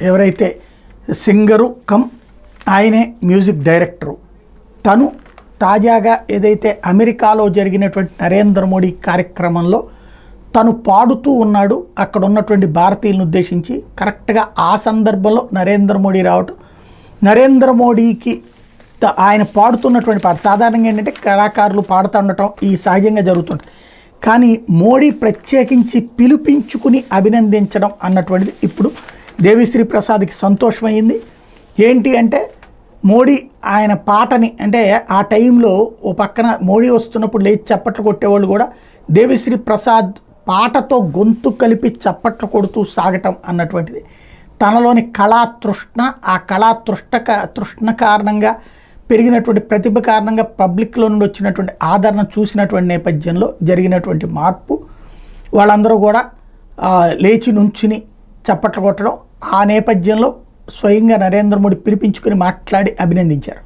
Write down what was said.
ఎవరైతే singer come ఆయనే music director, తను తాజాగా ఏదైతే అమెరికాలో జరిగినటువంటి నరేంద్ర మోడీ కార్యక్రమంలో తను పాడుతూ ఉన్నాడు. అక్కడ ఉన్నటువంటి భారతీయులను ఉద్దేశించి కరెక్ట్గా ఆ సందర్భంలో నరేంద్ర మోడీ రావటం, నరేంద్ర మోడీకి ఆయన పాడుతున్నటువంటి పాట సాధారణంగా ఏంటంటే కళాకారులు పాడుతూ ఉండటం ఈ సహజంగా జరుగుతుంటుంది. కానీ మోడీ ప్రత్యేకించి పిలిపించుకుని అభినందించడం అన్నటువంటిది ఇప్పుడు దేవిశ్రీ ప్రసాద్కి సంతోషమైంది. ఏంటి అంటే మోడీ ఆయన పాటని అంటే ఆ టైంలో ఓ పక్కన మోడీ వస్తున్నప్పుడు లేచి చప్పట్లు కొట్టేవాళ్ళు కూడా దేవిశ్రీ ప్రసాద్ పాటతో గొంతు కలిపి చప్పట్లు కొడుతూ సాగటం అన్నటువంటిది తనలోని కళాతృష్ణ, ఆ తృష్ణ కారణంగా పెరిగినటువంటి ప్రతిభ కారణంగా పబ్లిక్లో నుండి వచ్చినటువంటి ఆదరణ చూసినటువంటి నేపథ్యంలో జరిగినటువంటి మార్పు. వాళ్ళందరూ కూడా లేచి నుంచుని చప్పట్లు కొట్టడం, ఆ నేపథ్యంలో స్వయంగా నరేంద్ర మోడీ పిలిపించుకుని మాట్లాడి అభినందించారు.